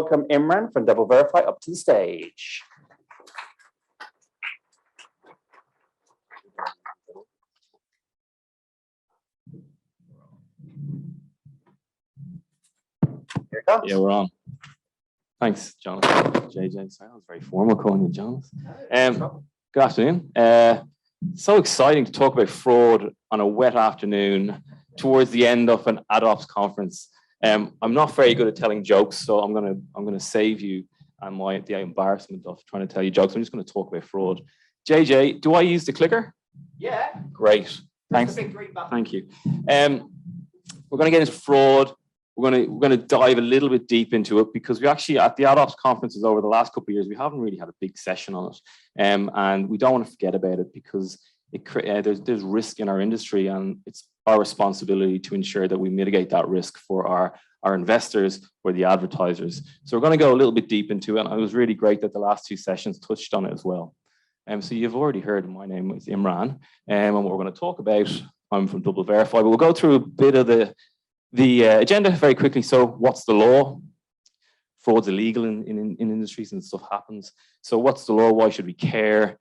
welcome Imran from Double Verify up to the stage. Here it comes. Yeah, we're on. Thanks, Jonathan. JJ, sorry, I was very formal calling you Jonathan. Good afternoon. So exciting to talk about fraud on a wet afternoon towards the end of an AdOps conference. I'm not very good at telling jokes, so I'm gonna save you and the embarrassment of trying to tell you jokes. I'm just going to talk about fraud. JJ, do I use the clicker? Yeah. Great. Thanks. Thank you. We're going to get into fraud. We're going to dive a little bit deep into it because we actually, at the AdOps conferences over the last couple of years, we haven't really had a big session on it. And we don't want to forget about it because there's risk in our industry, and it's our responsibility to ensure that we mitigate that risk for our investors or the advertisers. So we're going to go a little bit deep into it. And it was really great that the last two sessions touched on it as well. So you've already heard my name is Imran, and what we're going to talk about, I'm from Double Verify, but we'll go through a bit of the agenda very quickly. So what's the law? Fraud's illegal in industries and stuff happens. So what's the law? Why should we care?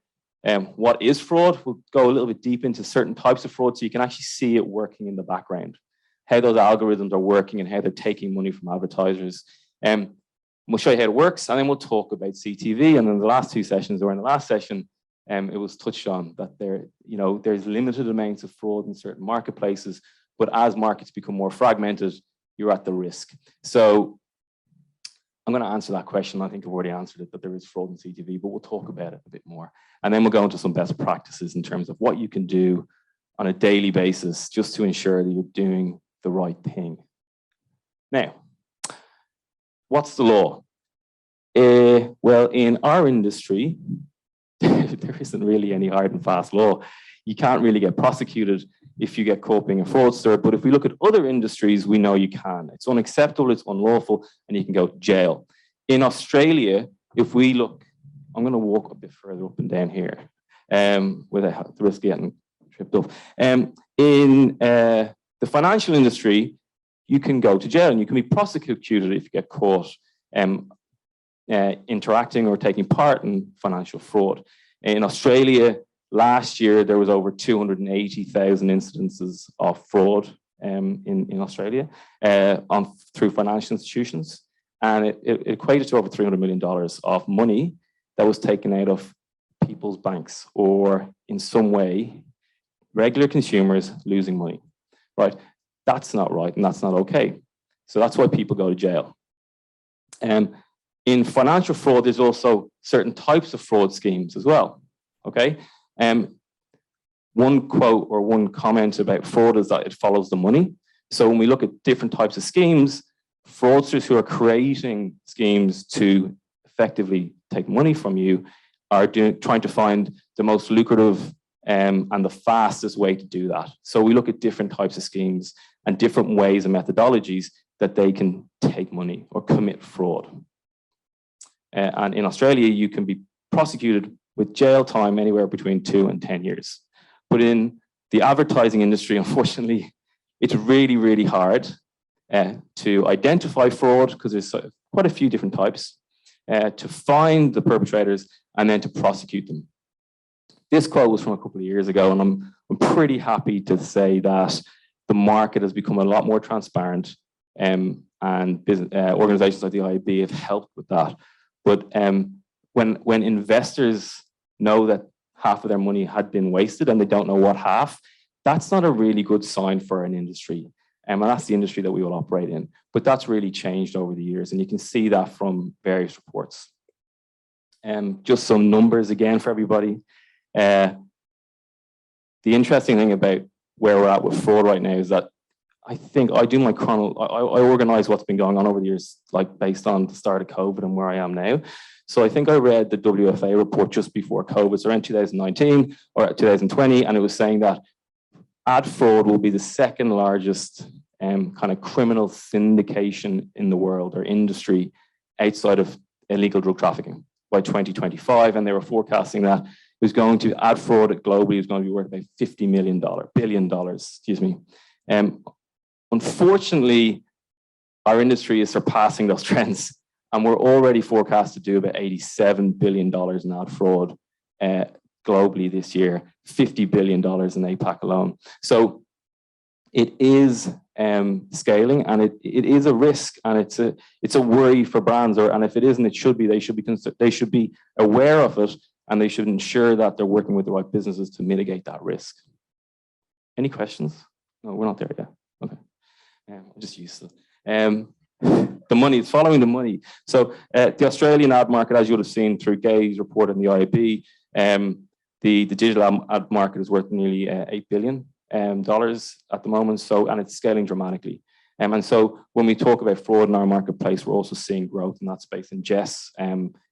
What is fraud? We'll go a little bit deep into certain types of fraud so you can actually see it working in the background, how those algorithms are working and how they're taking money from advertisers. We'll show you how it works, and then we'll talk about CTV. And then the last two sessions, or in the last session, it was touched on that there's limited amounts of fraud in certain marketplaces, but as markets become more fragmented, you're at the risk. So I'm going to answer that question. I think I've already answered it, that there is fraud in CTV, but we'll talk about it a bit more. And then we'll go into some best practices in terms of what you can do on a daily basis just to ensure that you're doing the right thing. Now, what's the law? Well, in our industry, there isn't really any hard and fast law. You can't really get prosecuted if you get caught being a fraudster. But if we look at other industries, we know you can. It's unacceptable, it's unlawful, and you can go to jail. In Australia, if we look, I'm going to walk a bit further up and down here without the risk of getting tripped up. In the financial industry, you can go to jail and you can be prosecuted if you get caught interacting or taking part in financial fraud. In Australia, last year, there was over 280,000 incidences of fraud in Australia through financial institutions. And it equated to over $300 million of money that was taken out of people's banks, or in some way, regular consumers losing money, right? That's not right, and that's not okay. So that's why people go to jail. In financial fraud, there's also certain types of fraud schemes as well, okay? One quote or one comment about fraud is that it follows the money. So when we look at different types of schemes, fraudsters who are creating schemes to effectively take money from you are trying to find the most lucrative and the fastest way to do that. So we look at different types of schemes and different ways and methodologies that they can take money or commit fraud. And in Australia, you can be prosecuted with jail time anywhere between 2 and 10 years. But in the advertising industry, unfortunately, it's really, really hard to identify fraud because there's quite a few different types, to find the perpetrators and then to prosecute them. This quote was from a couple of years ago, and I'm pretty happy to say that the market has become a lot more transparent, and organizations like the IAB have helped with that. But when investors know that half of their money had been wasted and they don't know what half, that's not a really good sign for an industry. And that's the industry that we will operate in. But that's really changed over the years, and you can see that from various reports. Just some numbers again for everybody. The interesting thing about where we're at with fraud right now is that I think I do my I organize what's been going on over the years, like based on the start of COVID and where I am now. So I think I read the WFA report just before COVID, so around 2019 or 2020, and it was saying that ad fraud will be the second largest kind of criminal syndication in the world or industry outside of illegal drug trafficking by 2025. And they were forecasting that it was going to, ad fraud globally is going to be worth about $50 billion, excuse me. Unfortunately, our industry is surpassing those trends. And we're already forecast to do about $87 billion in ad fraud globally this year, $50 billion in APAC alone. So it is scaling, and it is a risk, and it's a worry for brands. And if it isn't, it should be. They should be aware of it, and they should ensure that they're working with the right businesses to mitigate that risk. Any questions? No, we're not there yet. Okay, I'm just used to it. The money, it's following the money. So the Australian ad market, as you would have seen through Gay's report in the IAB, the digital ad market is worth nearly $8 billion at the moment. So, and it's scaling dramatically. And so when we talk about fraud in our marketplace, we're also seeing growth in that space. And Jess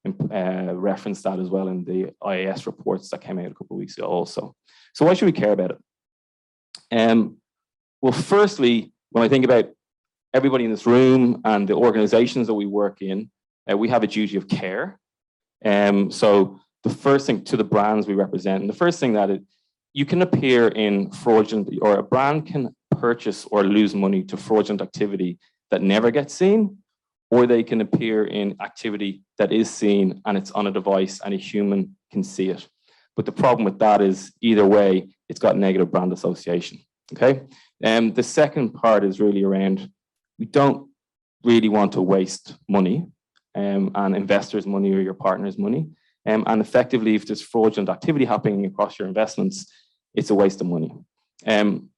referenced that as well in the IAS reports that came out a couple of weeks ago also. So why should we care about it? Well, firstly, when I think about everybody in this room and the organizations that we work in, we have a duty of care. So the first thing to the brands we represent, and the first thing that you can appear in fraudulent, or a brand can purchase or lose money to fraudulent activity that never gets seen, or they can appear in activity that is seen and it's on a device and a human can see it. But the problem with that is either way, it's got negative brand association. Okay. The second part is really around, we don't really want to waste money and investors' money or your partner's money. And effectively, if there's fraudulent activity happening across your investments, it's a waste of money. And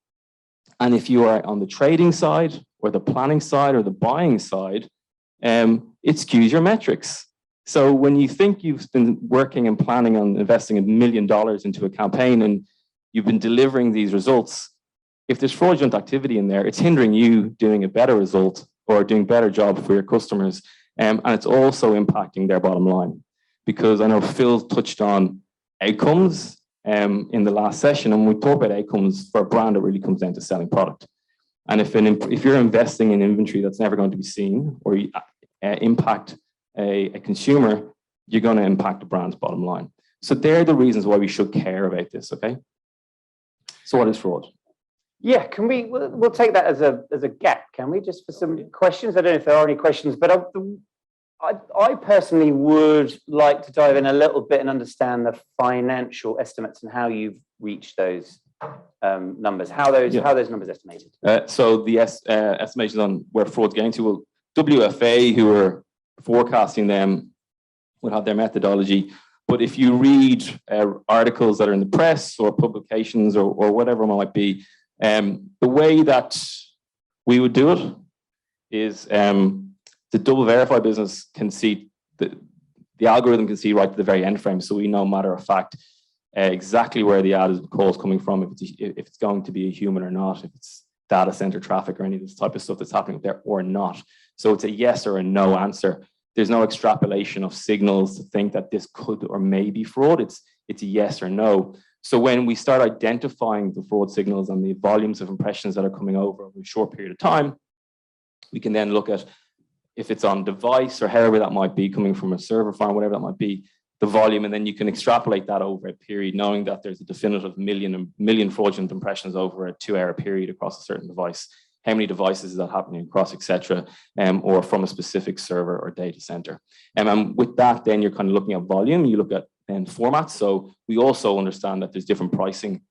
if you are on the trading side or the planning side or the buying side, it skews your metrics. So when you think you've been working and planning on investing $1 million into a campaign and you've been delivering these results, if there's fraudulent activity in there, it's hindering you doing a better result or doing a better job for your customers. And it's also impacting their bottom line. Because I know Phil touched on outcomes in the last session, and when we talk about outcomes for a brand, it really comes down to selling product. And if you're investing in inventory that's never going to be seen, or you impact a consumer, you're going to impact the brand's bottom line. So they're the reasons why we should care about this. Okay. So what is fraud? Yeah, can we'll take that as a gap, can we, just for some questions? I don't know if there are any questions, but I personally would like to dive in a little bit and understand the financial estimates and how you've reached those numbers, how those numbers estimated. So the estimations on where fraud's going to, well, WFA, who are forecasting them, will have their methodology. But if you read articles that are in the press or publications or whatever it might be, the way that we would do it is the double verify business can see, the algorithm can see right to the very end frame. So we know, matter of fact, exactly where the ad is call is coming from, if it's going to be a human or not, if it's data center traffic or any of this type of stuff that's happening there or not. So it's a yes or a no answer. There's no extrapolation of signals to think that this could or may be fraud. It's a yes or no. So when we start identifying the fraud signals and the volumes of impressions that are coming over a short period of time, we can then look at if it's on device or however that might be, coming from a server farm, whatever that might be, the volume, and then you can extrapolate that over a period, knowing that there's a definitive million fraudulent impressions over a 2-hour period across a certain device. How many devices is that happening across, etc., or from a specific server or data center. And with that, then you're kind of looking at volume. You look at formats. So we also understand that there's different pricing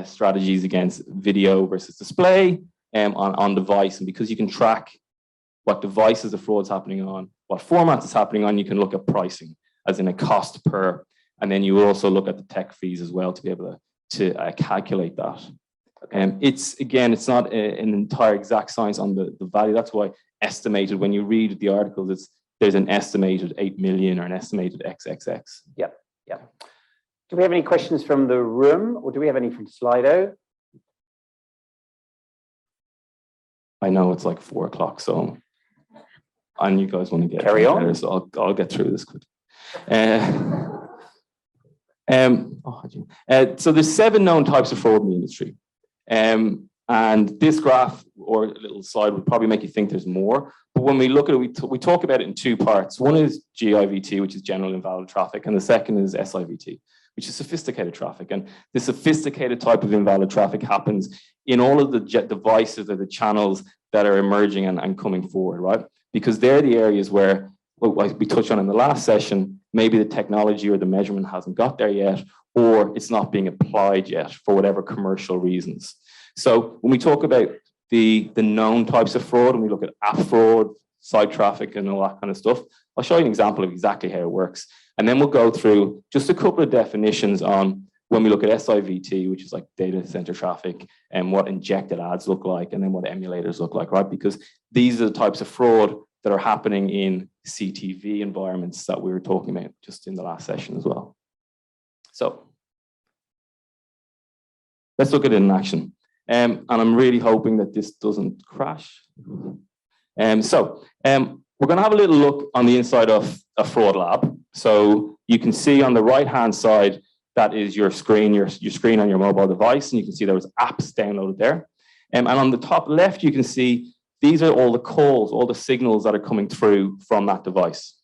strategies against video versus display on device, and because you can track what devices the fraud's happening on, what formats it's happening on, you can look at pricing as in a cost per, and then you also look at the tech fees as well to be able to calculate that. It's not an entire exact science on the value. That's why estimated, when you read the articles, there's an estimated 8 million or an estimated XXX. Yeah. Do we have any questions from the room, or do we have any from Slido? I know it's like 4 o'clock, so and you guys want to get carry on. So I'll get through this quick. So there's 7 known types of fraud in the industry. And this graph or a little slide would probably make you think there's more. But when we look at it, we talk about it in 2 parts. One is GIVT, which is general invalid traffic, and the second is SIVT, which is sophisticated traffic. And the sophisticated type of invalid traffic happens in all of the devices or the channels that are emerging and coming forward, right? Because they're the areas where what we touched on in the last session, maybe the technology or the measurement hasn't got there yet, or it's not being applied yet for whatever commercial reasons. So when we talk about the known types of fraud, when we look at app fraud, site traffic, and all that kind of stuff, I'll show you an example of exactly how it works. And then we'll go through just a couple of definitions on when we look at SIVT, which is like data center traffic, and what injected ads look like, and then what emulators look like, right? Because these are the types of fraud that are happening in CTV environments that we were talking about just in the last session as well. So let's look at it in action. And I'm really hoping that this doesn't crash. We're going to have a little look on the inside of a fraud lab. So you can see on the right-hand side, that is your screen on your mobile device, and you can see there was apps downloaded there. And on the top left, you can see these are all the calls, all the signals that are coming through from that device,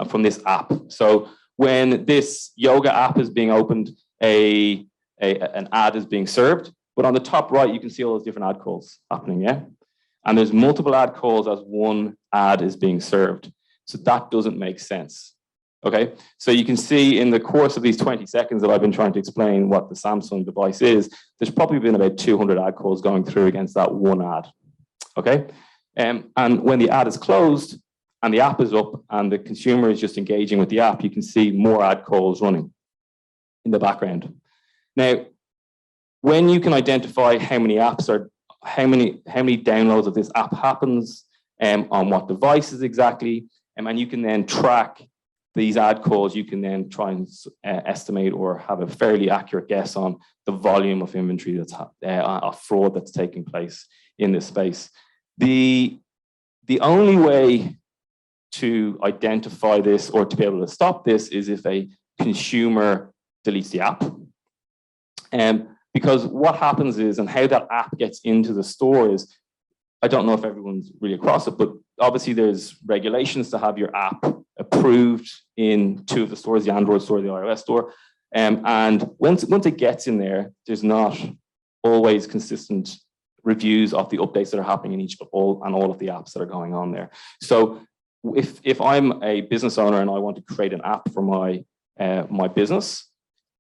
from this app. So when this yoga app is being opened, an ad is being served. But on the top right, you can see all those different ad calls happening, yeah? And there's multiple ad calls as one ad is being served. So that doesn't make sense, okay? So you can see in the course of these 20 seconds that I've been trying to explain what the Samsung device is, there's probably been about 200 ad calls going through against that one ad, okay? And when the ad is closed and the app is up and the consumer is just engaging with the app, you can see more ad calls running in the background. Now, when you can identify how many apps are, how many downloads of this app happens, on what devices exactly, and you can then track these ad calls, you can then try and estimate or have a fairly accurate guess on the volume of inventory that's of fraud that's taking place in this space. The only way to identify this or to be able to stop this is if a consumer deletes the app. Because what happens is, and how that app gets into the store is, I don't know if everyone's really across it, but obviously there's regulations to have your app approved in two of the stores, the Android store, the iOS store. And once it gets in there, there's not always consistent reviews of the updates that are happening in all of the apps that are going on there. So if I'm a business owner and I want to create an app for my business,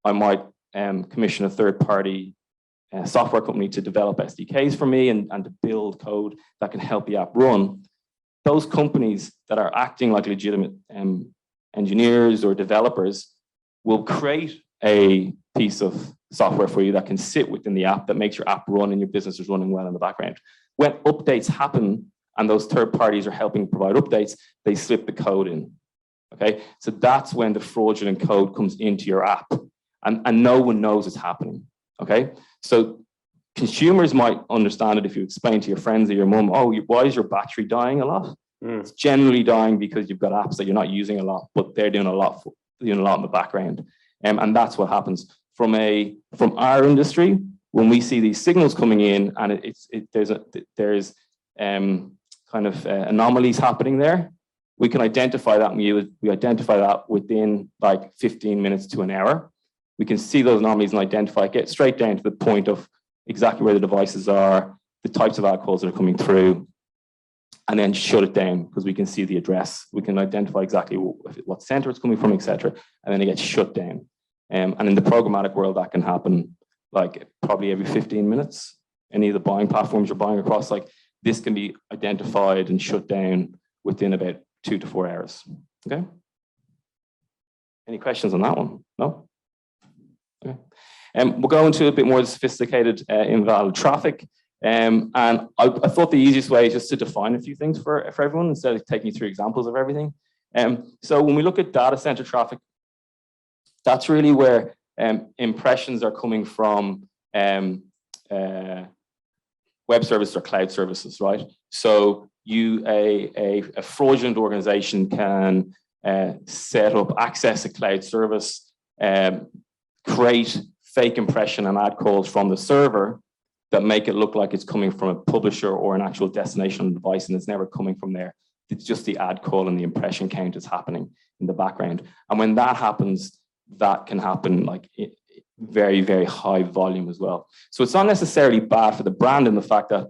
I might commission a third-party software company to develop SDKs for me and to build code that can help the app run. Those companies that are acting like legitimate engineers or developers will create a piece of software for you that can sit within the app that makes your app run and your business is running well in the background. When updates happen and those third parties are helping provide updates, they slip the code in, okay? So that's when the fraudulent code comes into your app. And no one knows it's happening, okay? So consumers might understand it if you explain to your friends or your mum, oh, why is your battery dying a lot? It's generally dying because you've got apps that you're not using a lot, but they're doing a lot in the background. And that's what happens. From our industry, when we see these signals coming in and there's kind of anomalies happening there, we can identify that, and we identify that within like 15 minutes to an hour. We can see those anomalies and identify, get straight down to the point of exactly where the devices are, the types of ad calls that are coming through, and then shut it down because we can see the address. We can identify exactly what center it's coming from, etc., and then it gets shut down. And in the programmatic world, that can happen like probably every 15 minutes. Any of the buying platforms you're buying across, like this can be identified and shut down within about 2 to 4 hours. Okay. Any questions on that one? No? Okay. We'll go into a bit more sophisticated invalid traffic. And I thought the easiest way is just to define a few things for everyone instead of taking you through examples of everything. So when we look at data center traffic, that's really where impressions are coming from web services or cloud services, right? So a fraudulent organization can set up, access a cloud service, create fake impression and ad calls from the server that make it look like it's coming from a publisher or an actual destination device, and it's never coming from there. It's just the ad call and the impression count is happening in the background. And when that happens, that can happen like very, very high volume as well. So it's not necessarily bad for the brand in the fact that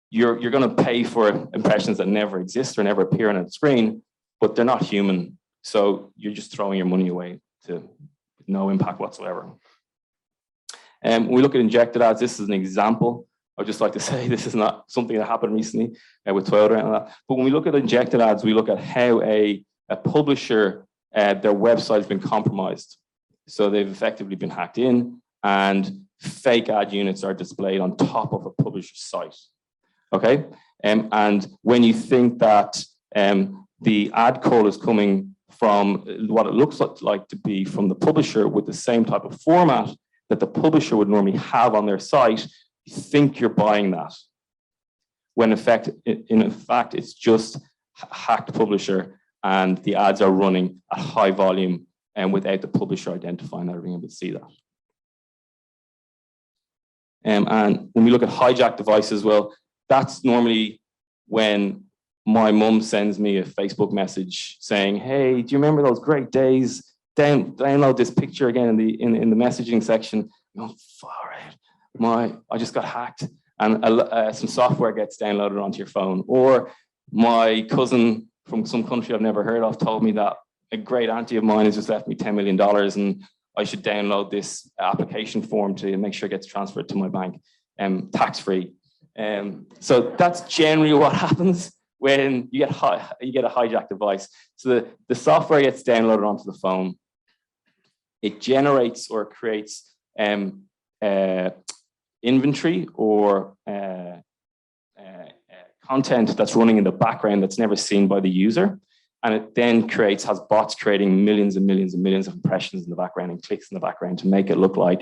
you're going to pay for impressions that never exist or never appear on a screen, but they're not human. So you're just throwing your money away to no impact whatsoever. When we look at injected ads, this is an example. I'd just like to say this is not something that happened recently with Toyota and that. But when we look at injected ads, we look at how a publisher, their website has been compromised. So they've effectively been hacked in, and fake ad units are displayed on top of a publisher's site. Okay, and when you think that the ad call is coming from what it looks like to be from the publisher with the same type of format that the publisher would normally have on their site, you think you're buying that. When in fact, it's just a hacked publisher, and the ads are running at high volume and without the publisher identifying that or being able to see that. And when we look at hijack devices, well, that's normally when my mum sends me a Facebook message saying, "Hey, do you remember those great days? Download this picture again in the messaging section." Oh, far out. I just got hacked, and some software gets downloaded onto your phone. Or my cousin from some country I've never heard of told me that a great auntie of mine has just left me $10 million, and I should download this application form to make sure it gets transferred to my bank, tax-free. So that's generally what happens when you get a hijack device. So the software gets downloaded onto the phone. It generates or creates inventory or content that's running in the background that's never seen by the user. And it then has bots creating millions and millions and millions of impressions in the background and clicks in the background to make it look like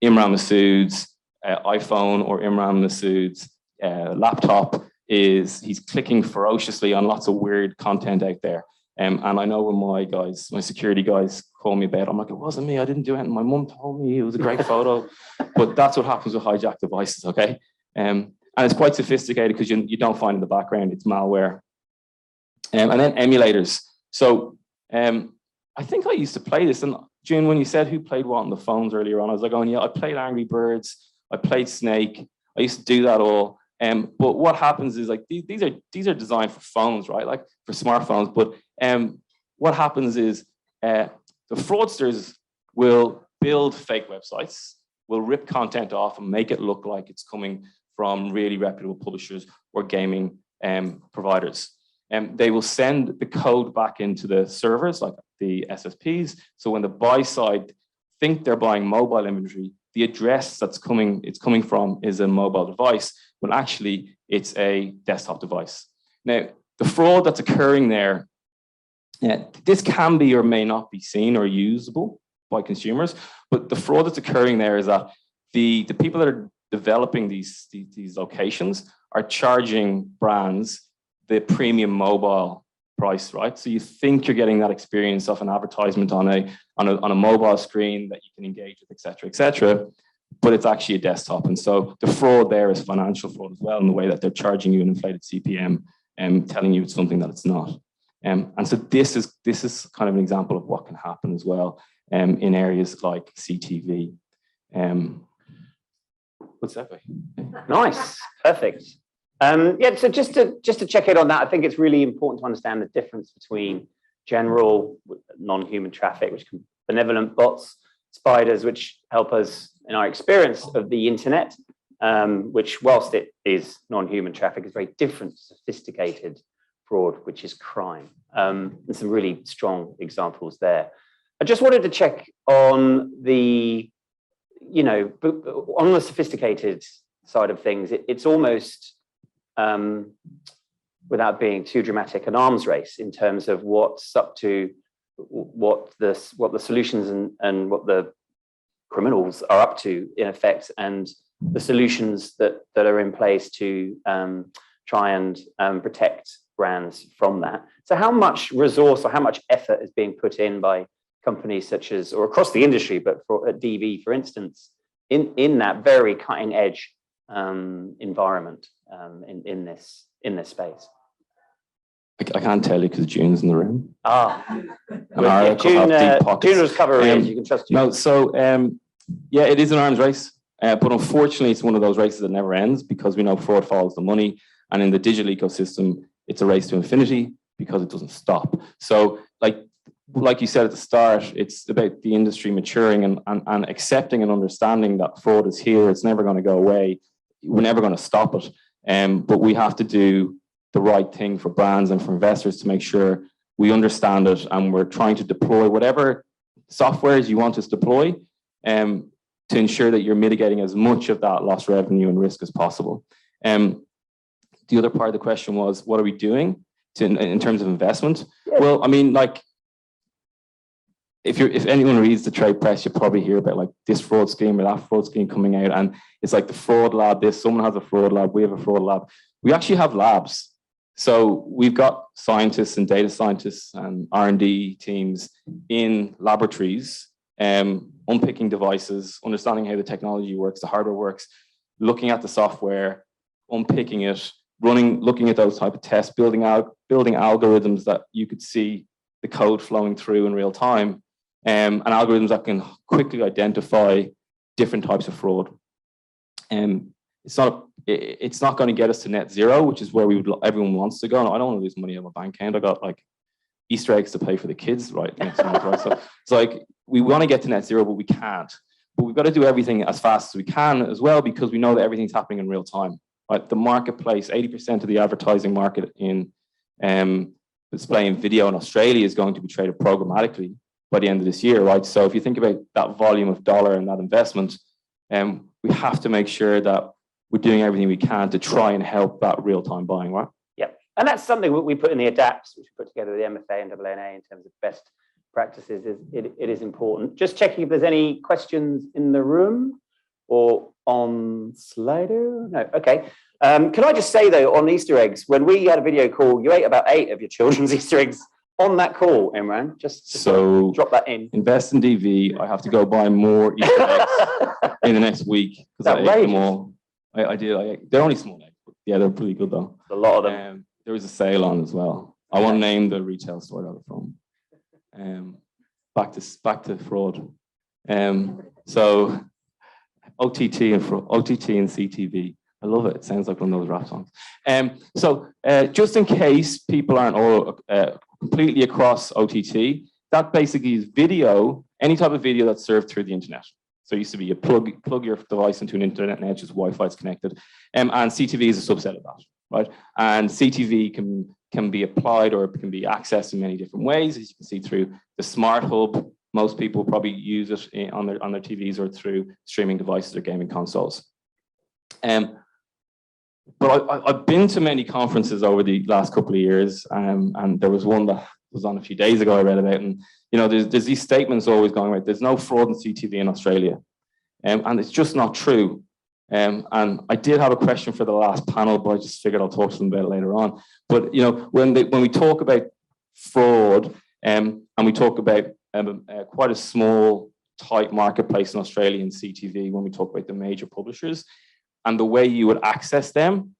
Imran Masood's iPhone or Imran Masood's laptop he's clicking ferociously on lots of weird content out there. And I know when my security guys call me about it, I'm like, it wasn't me, I didn't do anything. My mum told me it was a great photo. But that's what happens with hijack devices, okay? And it's quite sophisticated because you don't find in the background, it's malware. And then emulators. So I think I used to play this. And June, when you said who played what on the phones earlier on, I was like, oh yeah, I played Angry Birds, I played Snake, I used to do that all. But what happens is like these are designed for phones, right? Like for smartphones. But what happens is the fraudsters will build fake websites, will rip content off and make it look like it's coming from really reputable publishers or gaming providers. They will send the code back into the servers, like the SSPs. So when the buy side think they're buying mobile inventory, the address it's coming from is a mobile device, when actually it's a desktop device. Now, the fraud that's occurring there, this can be or may not be seen or usable by consumers, but the fraud that's occurring there is that the people that are developing these locations are charging brands the premium mobile price, right? So you think you're getting that experience of an advertisement on a mobile screen that you can engage with, et cetera, but it's actually a desktop. And so the fraud there is financial fraud as well, in the way that they're charging you an inflated CPM and telling you it's something that it's not. And so this is kind of an example of what can happen as well in areas like CTV. What's that way? Nice, perfect. Yeah, so just to check in on that, I think it's really important to understand the difference between general non-human traffic, which can be benevolent bots, spiders, which help us in our experience of the internet, which whilst it is non-human traffic, is very different, sophisticated fraud, which is crime. And some really strong examples there. I just wanted to check on the, on the sophisticated side of things, it's almost, without being too dramatic, an arms race in terms of what's up to, what the solutions and what the criminals are up to in effect, and the solutions that are in place to try and protect brands from that. So how much resource or how much effort is being put in by companies such as, or across the industry, but at DV, for instance, in that very cutting edge environment in this space? I can't tell you because June's in the room. June was covering. You can trust June. No, so yeah, it is an arms race, but unfortunately, it's one of those races that never ends, because we know fraud follows the money, and in the digital ecosystem, it's a race to infinity, because it doesn't stop. So like you said at the start, it's about the industry maturing and accepting and understanding that fraud is here. It's never going to go away. We're never going to stop it. But we have to do the right thing for brands and for investors to make sure we understand it, and we're trying to deploy whatever softwares you want us to deploy to ensure that you're mitigating as much of that lost revenue and risk as possible. The other part of the question was, what are we doing in terms of investment? Yeah. Well, I mean, like, if anyone reads the trade press, you'll probably hear about like this fraud scheme or that fraud scheme coming out, and it's like the fraud lab, someone has a fraud lab, we have a fraud lab. We actually have labs. So we've got scientists and data scientists and R&D teams in laboratories, unpicking devices, understanding how the technology works, the hardware works, looking at the software, unpicking it, looking at those type of tests, building algorithms that you could see the code flowing through in real time, and algorithms that can quickly identify different types of fraud. It's not going to get us to net zero, which is where everyone wants to go. And I don't want to lose money on my bank account. I got like Easter eggs to pay for the kids right next month, right? So it's like we want to get to net zero, but we can't. But we've got to do everything as fast as we can as well, because we know that everything's happening in real time. Right? The marketplace, 80% of the advertising market in display and video in Australia is going to be traded programmatically by the end of this year, right? So if you think about that volume of dollar and that investment, we have to make sure that we're doing everything we can to try and help that real-time buying, right? Yeah, and that's something that we put in the adapts, which we put together with the MFA and AANA in terms of best practices. It is important. Just checking if there's any questions in the room or on Slido. No, okay. Can I just say though, on Easter eggs, when we had a video call, you ate about 8 of your children's Easter eggs on that call, Imran. Just so drop that in. Invest in DV. I have to go buy more Easter eggs in the next week because I ate them all. I did. They're only small eggs, but yeah, they're pretty good though. A lot of them. There was a sale on as well. I won't name the retail store that they're from. Back to fraud. So OTT and CTV. I love it. It sounds like one of those rap songs. Just in case people aren't all completely across OTT, that basically is video, any type of video that's served through the internet. So it used to be you plug your device into an internet net, just Wi-Fi is connected. And CTV is a subset of that, right? And CTV can be applied or it can be accessed in many different ways. As you can see through the Smart Hub, most people probably use it on their TVs or through streaming devices or gaming consoles. But I've been to many conferences over the last couple of years, and there was one that was on a few days ago I read about, and you know, there's these statements always going right. There's no fraud in CTV in Australia, and it's just not true. And I did have a question for the last panel, but I just figured I'll talk to them about it later on. But you know, when we talk about fraud, and we talk about quite a small, tight marketplace in Australia in CTV, when we talk about the major publishers and the way you would access them,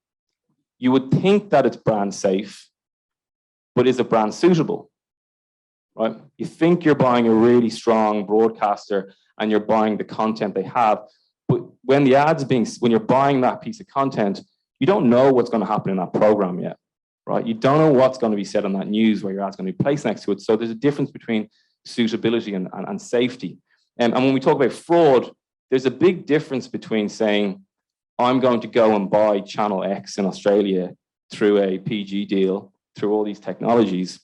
you would think that it's brand safe, but is it brand suitable? Right? You think you're buying a really strong broadcaster and you're buying the content they have, but when when you're buying that piece of content, you don't know what's going to happen in that program yet, right? You don't know what's going to be said on that news where your ad's going to be placed next to it. So there's a difference between suitability and safety. And when we talk about fraud, there's a big difference between saying, I'm going to go and buy channel X in Australia through a PG deal, through all these technologies,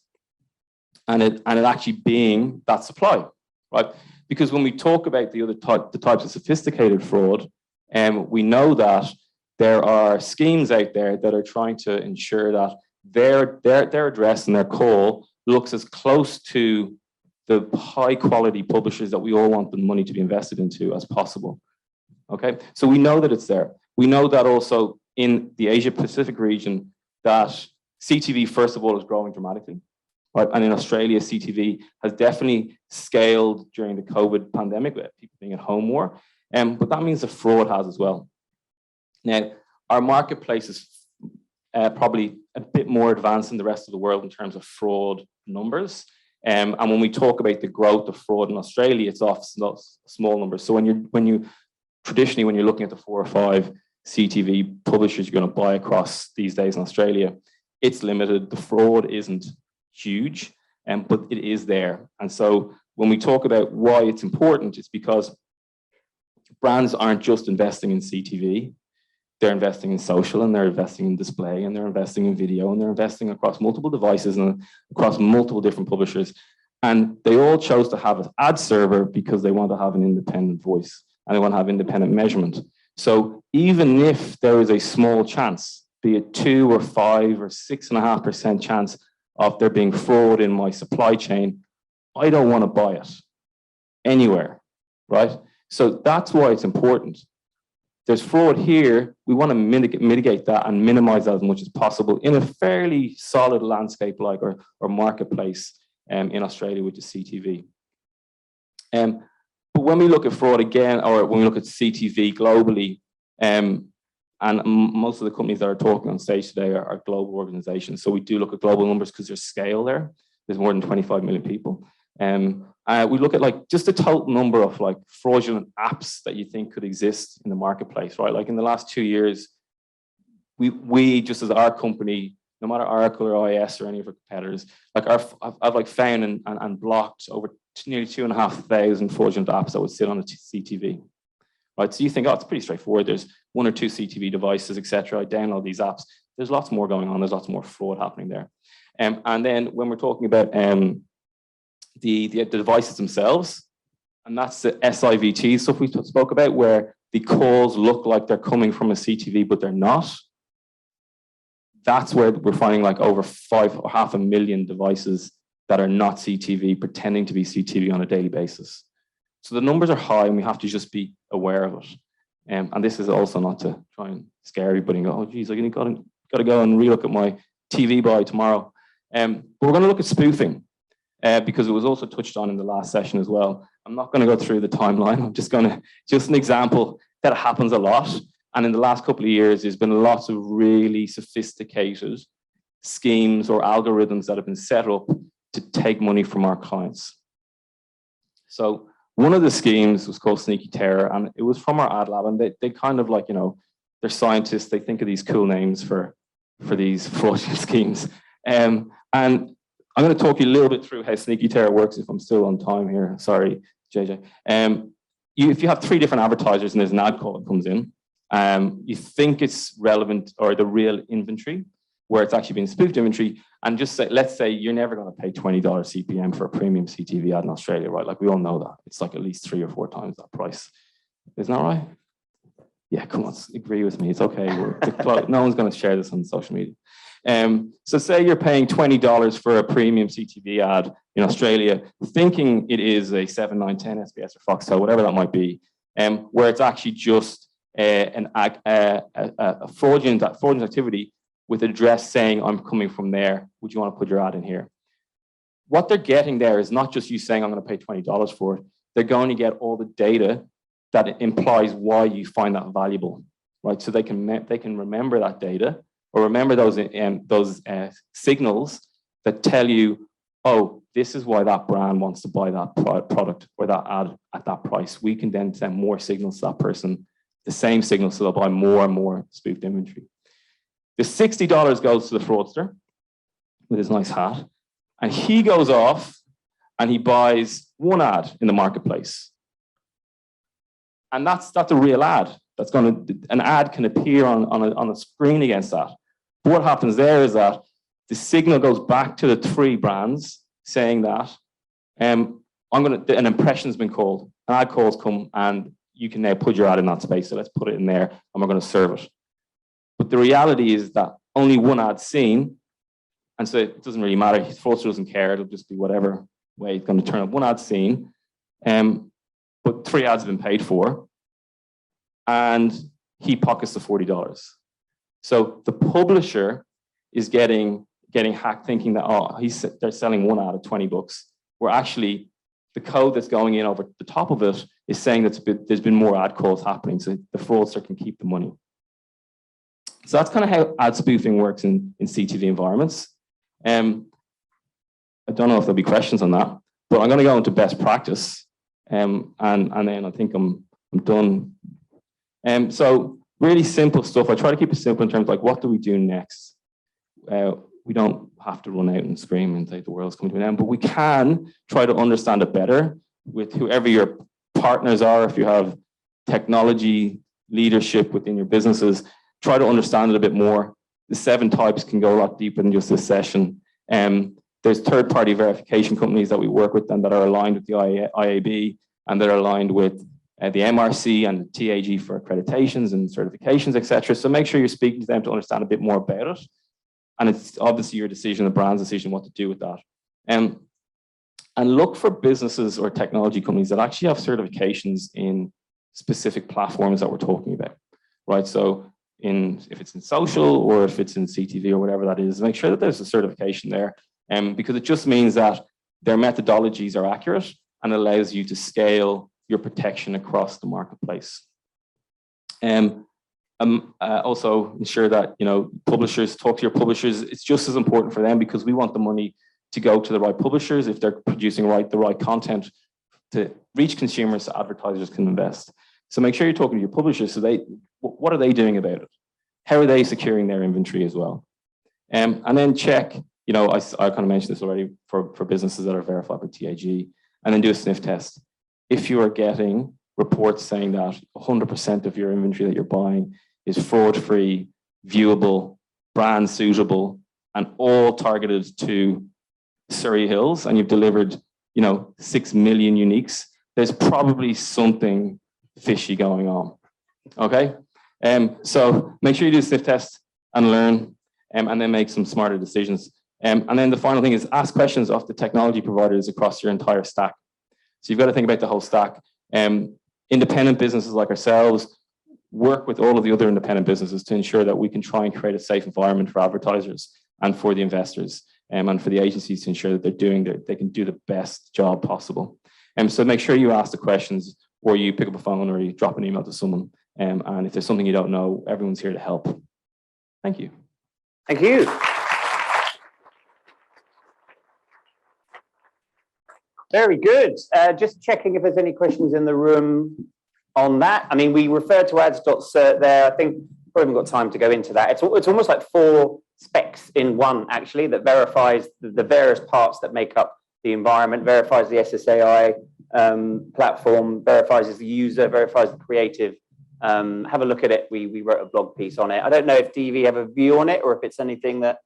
and it actually being that supply, right? Because when we talk about the types of sophisticated fraud, we know that there are schemes out there that are trying to ensure that their address and their call looks as close to the high quality publishers that we all want the money to be invested into as possible. Okay, so we know that it's there. We know that also in the Asia Pacific region that CTV, first of all, is growing dramatically, right? And in Australia, CTV has definitely scaled during the COVID pandemic with people being at home more. But that means the fraud has as well. Now, our marketplace is probably a bit more advanced than the rest of the world in terms of fraud numbers. And when we talk about the growth of fraud in Australia, it's off small numbers. So traditionally, when you're looking at the 4 or 5 CTV publishers you're going to buy across these days in Australia, it's limited. The fraud isn't huge, but it is there. And so when we talk about why it's important, it's because brands aren't just investing in CTV. They're investing in social, and they're investing in display, and they're investing in video, and they're investing across multiple devices and across multiple different publishers. And they all chose to have an ad server because they want to have an independent voice and they want to have independent measurement. So even if there is a small chance, be it 2 or 5 or 6.5% chance of there being fraud in my supply chain, I don't want to buy it anywhere, right? So that's why it's important. There's fraud here. We want to mitigate that and minimize that as much as possible in a fairly solid landscape like our marketplace in Australia, which is CTV. But when we look at fraud again, or when we look at CTV globally, and most of the companies that are talking on stage today are global organizations. So we do look at global numbers because there's scale there. There's more than 25 million people. We look at like just the total number of like fraudulent apps that you think could exist in the marketplace, right? Like in the last 2 years, we just as our company, no matter Oracle or IS or any of our competitors, like I've like found and blocked over nearly 2,500 fraudulent apps that would sit on a CTV, right? So you think, oh, it's pretty straightforward. There's 1 or 2 CTV devices, etc. I download these apps. There's lots more going on. There's lots more fraud happening there. And then when we're talking about the devices themselves, and that's the SIVT stuff we spoke about, where the calls look like they're coming from a CTV, but they're not. That's where we're finding like over 500,000 devices that are not CTV, pretending to be CTV on a daily basis. So the numbers are high, and we have to just be aware of it. And this is also not to try and scare everybody and go, oh, geez, I got to go and relook at my TV buy tomorrow. But we're going to look at spoofing because it was also touched on in the last session as well. I'm not going to go through the timeline. I'm just an example that happens a lot. And in the last couple of years, there's been lots of really sophisticated schemes or algorithms that have been set up to take money from our clients. So one of the schemes was called Sneaky Terror, and it was from our ad lab. And they kind of like, you know, they're scientists. They think of these cool names for these fraudulent schemes. And I'm going to talk you a little bit through how Sneaky Terror works if I'm still on time here. Sorry, JJ. If you have 3 different advertisers and there's an ad call that comes in, you think it's relevant or the real inventory, where it's actually been spoofed inventory, and just say, let's say you're never going to pay $20 CPM for a premium CTV ad in Australia, right? Like we all know that. It's like at least 3 or 4 times that price. Isn't that right? Yeah, come on, agree with me. It's okay. No one's going to share this on social media. So say you're paying $20 for a premium CTV ad in Australia, thinking it is a 7, 9, 10 SBS or Foxtel, whatever that might be, where it's actually just a fraudulent activity with an address saying, I'm coming from there. Would you want to put your ad in here? What they're getting there is not just you saying, I'm going to pay $20 for it. They're going to get all the data that implies why you find that valuable, right? So they can remember that data, or remember those signals that tell you, oh, this is why that brand wants to buy that product or that ad at that price. We can then send more signals to that person, the same signals, so they'll buy more and more spoofed inventory. The $60 goes to the fraudster with his nice hat, and he goes off and he buys 1 ad in the marketplace. And that's a real ad. An ad can appear on a screen against that. But what happens there is that the signal goes back to the 3 brands saying that an impression's been called. An ad call's come, and you can now put your ad in that space. So let's put it in there, and we're going to serve it. But the reality is that only 1 ad's seen, and so it doesn't really matter. His fraudster doesn't care. It'll just be whatever way it's going to turn up. 1 ad's seen, but 3 ads have been paid for, and he pockets the $40. So the publisher is getting hacked, thinking that they're selling 1 ad at $20, where actually the code that's going in over the top of it is saying that there's been more ad calls happening, so the fraudster can keep the money. So that's kind of how ad spoofing works in CTV environments. I don't know if there'll be questions on that, but I'm going to go into best practice, and then I think I'm done. So really simple stuff. I try to keep it simple in terms of like, what do we do next? We don't have to run out and scream and say the world's coming to an end, but we can try to understand it better with whoever your partners are. If you have technology leadership within your businesses, try to understand it a bit more. The 7 types can go a lot deeper than just this session. There's third-party verification companies that we work with and that are aligned with the IAB and that are aligned with the MRC and the TAG for accreditations and certifications, etc. So make sure you're speaking to them to understand a bit more about it. And it's obviously your decision, the brand's decision, what to do with that. And look for businesses or technology companies that actually have certifications in specific platforms that we're talking about, right? So if it's in social or if it's in CTV or whatever that is, make sure that there's a certification there, because it just means that their methodologies are accurate and allows you to scale your protection across the marketplace. Also ensure that, publishers, talk to your publishers. It's just as important for them because we want the money to go to the right publishers if they're producing the right content to reach consumers so advertisers can invest. So make sure you're talking to your publishers. So what are they doing about it? How are they securing their inventory as well? And then check, I kind of mentioned this already for businesses that are verified by TAG, and then do a sniff test. If you are getting reports saying that 100% of your inventory that you're buying is fraud-free, viewable, brand suitable, and all targeted to Surrey Hills, and you've delivered, 6 million uniques, there's probably something fishy going on. Okay? So make sure you do a sniff test and learn, and then make some smarter decisions. And then the final thing is ask questions of the technology providers across your entire stack. So you've got to think about the whole stack. Independent businesses like ourselves work with all of the other independent businesses to ensure that we can try and create a safe environment for advertisers and for the investors, and for the agencies to ensure that they can do the best job possible. So make sure you ask the questions, or you pick up a phone, or you drop an email to someone. And if there's something you don't know, everyone's here to help. Thank you. Thank you. Very good. Just checking if there's any questions in the room on that. I mean, we referred to ads.cert there. I think we haven't got time to go into that. It's almost like 4 specs in one, actually, that verifies the various parts that make up the environment, verifies the SSAI platform, verifies the user, verifies the creative. Have a look at it. We wrote a blog piece on it. I don't know if DV have a view on it or if it's anything that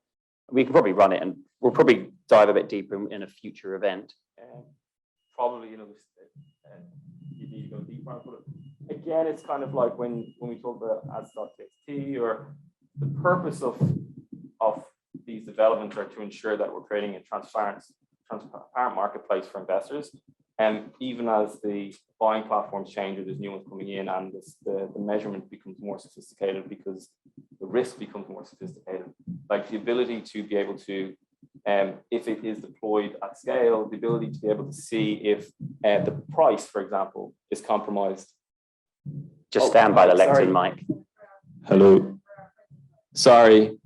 we can probably run it, and we'll probably dive a bit deeper in a future event. Probably, you need to go deeper. But again, it's kind of like when we talk about ads.txt, or the purpose of these developments are to ensure that we're creating a transparent marketplace for investors. And even as the buying platforms change, or there's new ones coming in, and the measurement becomes more sophisticated because the risk becomes more sophisticated. Like the ability to be able to, if it is deployed at scale, the ability to be able to see if the price, for example, is compromised. Just stand by the lectern, Mike. Hello. Sorry.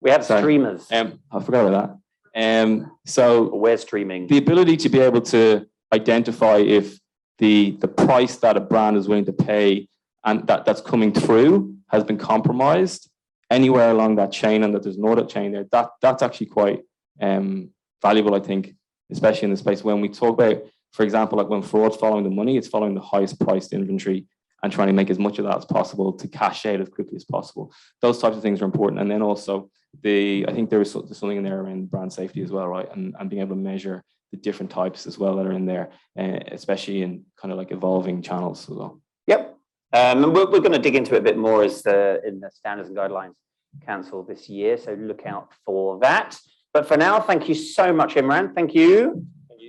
We have streamers. I forgot about that. So we're streaming. The ability to be able to identify if the price that a brand is willing to pay and that's coming through has been compromised anywhere along that chain, and that there's an audit chain there, that's actually quite valuable, I think, especially in the space when we talk about, for example, like when fraud's following the money, it's following the highest priced inventory and trying to make as much of that as possible to cash out as quickly as possible. Those types of things are important. And then also I think there's something in there around brand safety as well, right? And being able to measure the different types as well that are in there, especially in kind of like evolving channels as well. Yep. And we're going to dig into it a bit more in the standards and guidelines council this year. So look out for that. But for now, thank you so much, Imran. Thank you.